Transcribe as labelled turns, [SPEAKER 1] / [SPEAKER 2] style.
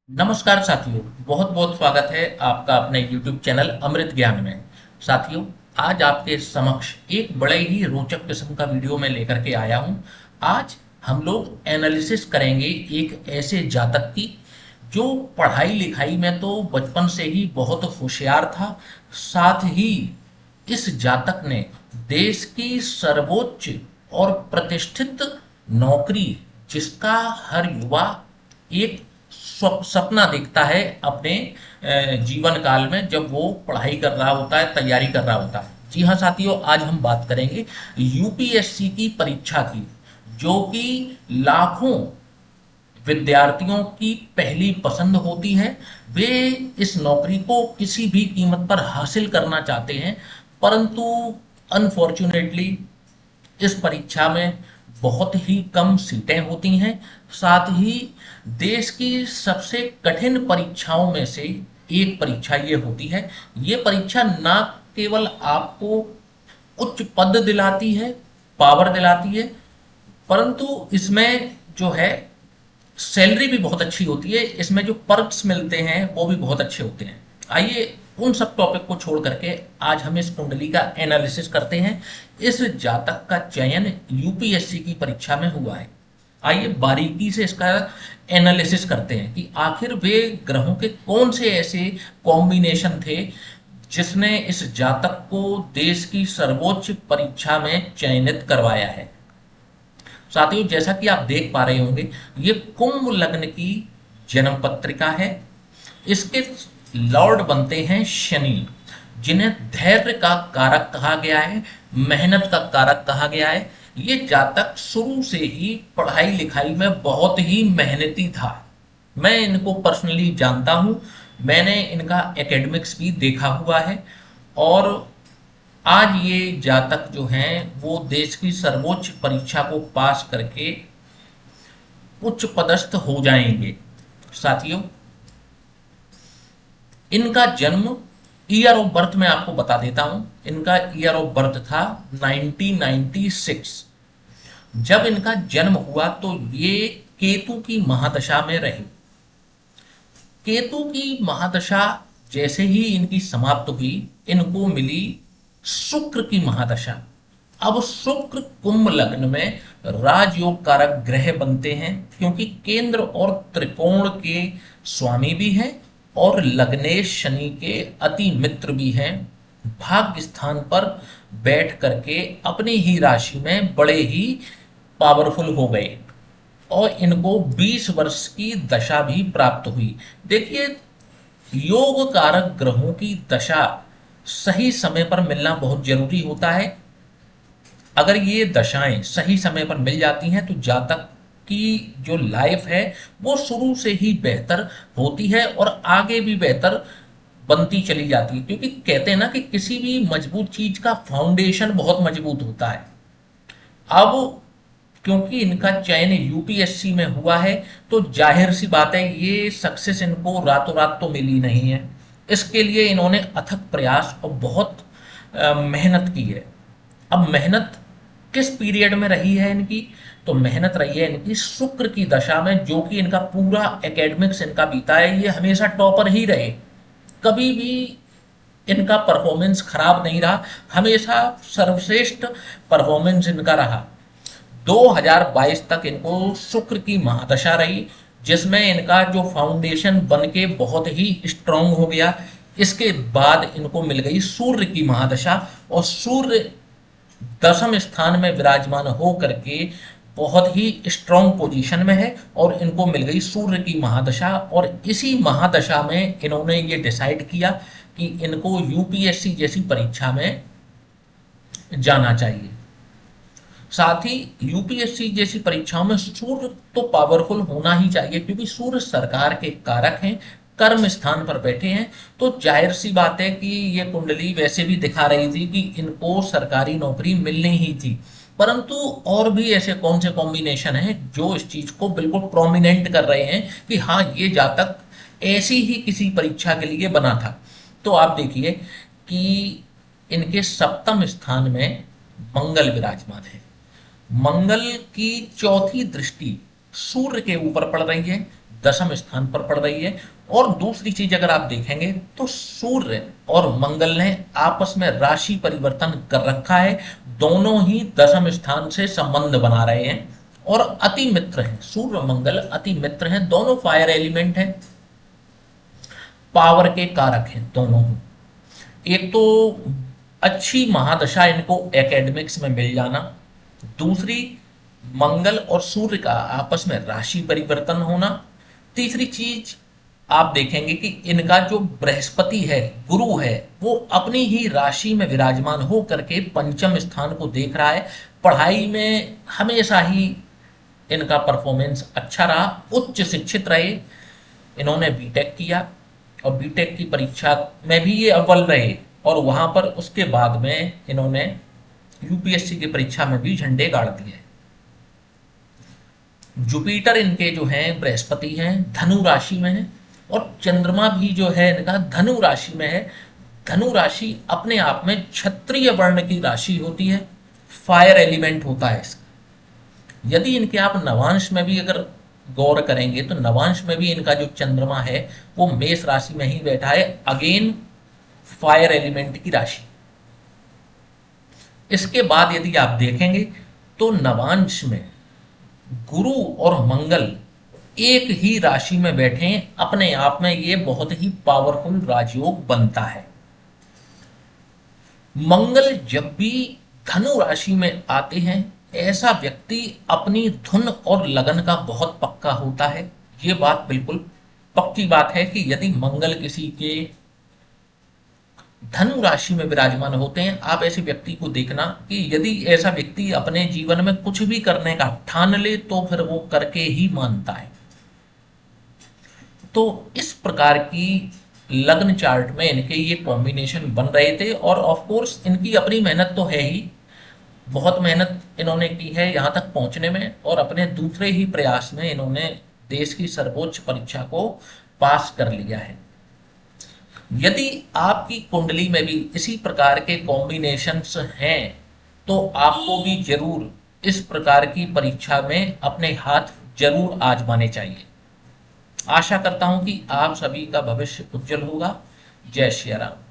[SPEAKER 1] नमस्कार साथियों, बहुत बहुत स्वागत है आपका अपने YouTube चैनल अमृत ज्ञान में। साथियों, आज आपके समक्ष एक बड़े ही रोचक किस्म का वीडियो में लेकर के आया हूं। आज हम लोग एनालिसिस करेंगे एक ऐसे जातक की जो पढ़ाई लिखाई में तो बचपन से ही बहुत होशियार था। साथ ही इस जातक ने देश की सर्वोच्च और प्रतिष्ठित नौकरी, जिसका हर युवा एक सपना देखता है अपने जीवन काल में, जब वो पढ़ाई कर रहा होता है, तैयारी कर रहा होता है। जी हाँ साथियों, आज हम बात करेंगे यूपीएससी की परीक्षा की, जो कि लाखों विद्यार्थियों की पहली पसंद होती है। वे इस नौकरी को किसी भी कीमत पर हासिल करना चाहते हैं, परंतु अनफॉर्चुनेटली इस परीक्षा में बहुत ही कम सीटें होती हैं। साथ ही देश की सबसे कठिन परीक्षाओं में से एक परीक्षा ये होती है। ये परीक्षा ना केवल आपको उच्च पद दिलाती है, पावर दिलाती है, परंतु इसमें जो है सैलरी भी बहुत अच्छी होती है। इसमें जो पर्क्स मिलते हैं वो भी बहुत अच्छे होते हैं। आइए उन सब टॉपिक को छोड़ करके आज हम इस कुंडली का एनालिसिस करते हैं। इस जातक का चयन यूपीएससी की परीक्षा में हुआ है। आइए बारीकी से इसका एनालिसिस करते हैं कि आखिर वे ग्रहों के कौन से ऐसे कॉम्बिनेशन थे जिसने इस जातक को देश की सर्वोच्च परीक्षा में चयनित करवाया है। साथियों, जैसा कि आप देख पा रहे होंगे, ये कुंभ लग्न की जन्म पत्रिका है। इसके लॉर्ड बनते हैं शनि, जिन्हें धैर्य का कारक कहा गया है, मेहनत का कारक कहा गया है। ये जातक शुरू से ही पढ़ाई लिखाई में बहुत ही मेहनती था। मैं इनको पर्सनली जानता हूं, मैंने इनका एकेडमिक्स भी देखा हुआ है। और आज ये जातक जो हैं वो देश की सर्वोच्च परीक्षा को पास करके उच्च पदस्थ हो जाएंगे। साथियों, इनका जन्म, ईयर ऑफ बर्थ मैं आपको बता देता हूं। इनका ईयर ऑफ बर्थ था 1996। जब इनका जन्म हुआ तो ये केतु की महादशा में रहे। केतु की महादशा जैसे ही इनकी समाप्त हुई, इनको मिली शुक्र की महादशा। अब शुक्र कुंभ लग्न में राजयोग कारक ग्रह बनते हैं, क्योंकि केंद्र और त्रिकोण के स्वामी भी हैं और लग्नेश शनि के अति मित्र भी हैं। भाग्य स्थान पर बैठ करके अपनी ही राशि में बड़े ही पावरफुल हो गए और इनको 20 वर्ष की दशा भी प्राप्त हुई। देखिए, योग कारक ग्रहों की दशा सही समय पर मिलना बहुत जरूरी होता है। अगर ये दशाएं सही समय पर मिल जाती हैं तो जातक की जो लाइफ है वो शुरू से ही बेहतर होती है और आगे भी बेहतर बनती चली जाती है। क्योंकि कहते हैं ना कि किसी भी मजबूत चीज का फाउंडेशन बहुत मजबूत होता है। अब क्योंकि इनका चयन यूपीएससी में हुआ है, तो जाहिर सी बात है ये सक्सेस इनको रातों रात तो मिली नहीं है। इसके लिए इन्होंने अथक प्रयास और बहुत मेहनत की है। अब मेहनत किस पीरियड में रही है इनकी? तो मेहनत रही है इनकी शुक्र की दशा में, जो कि इनका पूरा एकेडमिक्स इनका बीता है। ये हमेशा टॉपर ही रहे, कभी भी इनका परफॉर्मेंस खराब नहीं रहा, हमेशा सर्वश्रेष्ठ परफॉर्मेंस इनका रहा। 2022 तक इनको शुक्र की महादशा रही, जिसमें इनका जो फाउंडेशन बन के बहुत ही स्ट्रांग हो गया। इसके बाद इनको मिल गई सूर्य की महादशा, और सूर्य दसम स्थान में विराजमान हो करके बहुत ही स्ट्रांग पोजीशन में है और इनको मिल गई सूर्य की महादशा। और इसी महादशा में इन्होंने ये डिसाइड किया कि इनको यूपीएससी जैसी परीक्षा में जाना चाहिए। साथ ही यूपीएससी जैसी परीक्षाओं में सूर्य तो पावरफुल होना ही चाहिए, क्योंकि सूर्य सरकार के कारक हैं, कर्म स्थान पर बैठे हैं। तो जाहिर सी बात है कि ये कुंडली वैसे भी दिखा रही थी कि इनको सरकारी नौकरी मिलनी ही थी। परंतु और भी ऐसे कौन से कॉम्बिनेशन हैं जो इस चीज को बिल्कुल प्रोमिनेंट कर रहे हैं कि हाँ, ये जातक ऐसी ही किसी परीक्षा के लिए बना था। तो आप देखिए कि इनके सप्तम स्थान में मंगल विराजमान है। मंगल की चौथी दृष्टि सूर्य के ऊपर पड़ रही है, दशम स्थान पर पड़ रही है। और दूसरी चीज अगर आप देखेंगे तो सूर्य और मंगल ने आपस में राशि परिवर्तन कर रखा है, दोनों ही दशम स्थान से संबंध बना रहे हैं और अति मित्र हैं। सूर्य मंगल अति मित्र हैं, दोनों फायर एलिमेंट हैं, पावर के कारक हैं दोनों ही। एक तो अच्छी महादशा इनको एकेडमिक्स में मिल जाना, दूसरी मंगल और सूर्य का आपस में राशि परिवर्तन होना, तीसरी चीज आप देखेंगे कि इनका जो बृहस्पति है, गुरु है, वो अपनी ही राशि में विराजमान हो करके पंचम स्थान को देख रहा है। पढ़ाई में हमेशा ही इनका परफॉर्मेंस अच्छा रहा, उच्च शिक्षित रहे, इन्होंने बीटेक किया और बीटेक की परीक्षा में भी ये अव्वल रहे और वहां पर उसके बाद में इन्होंने यूपीएससी की परीक्षा में भी झंडे गाड़ दिए। जुपिटर इनके जो हैं बृहस्पति हैं, धनु राशि में है और चंद्रमा भी जो है इनका धनु राशि में है। धनु राशि अपने आप में क्षत्रिय वर्ण की राशि होती है, फायर एलिमेंट होता है इसका। यदि इनके आप नवांश में भी अगर गौर करेंगे तो नवांश में भी इनका जो चंद्रमा है वो मेष राशि में ही बैठा है, अगेन फायर एलिमेंट की राशि। इसके बाद यदि आप देखेंगे तो नवांश में गुरु और मंगल एक ही राशि में बैठे, अपने आप में ये बहुत ही पावरफुल राजयोग बनता है। मंगल जब भी धनु राशि में आते हैं, ऐसा व्यक्ति अपनी धुन और लगन का बहुत पक्का होता है। ये बात बिल्कुल पक्की बात है कि यदि मंगल किसी के धनु राशि में विराजमान होते हैं, आप ऐसे व्यक्ति को देखना कि यदि ऐसा व्यक्ति अपने जीवन में कुछ भी करने का ठान ले तो फिर वो करके ही मानता है। तो इस प्रकार की लग्न चार्ट में इनके ये कॉम्बिनेशन बन रहे थे और ऑफ कोर्स इनकी अपनी मेहनत तो है ही, बहुत मेहनत इन्होंने की है यहाँ तक पहुंचने में और अपने दूसरे ही प्रयास में इन्होंने देश की सर्वोच्च परीक्षा को पास कर लिया है। यदि आपकी कुंडली में भी इसी प्रकार के कॉम्बिनेशंस हैं तो आपको भी जरूर इस प्रकार की परीक्षा में अपने हाथ जरूर आजमाने चाहिए। आशा करता हूं कि आप सभी का भविष्य उज्जवल होगा। जय श्री राम।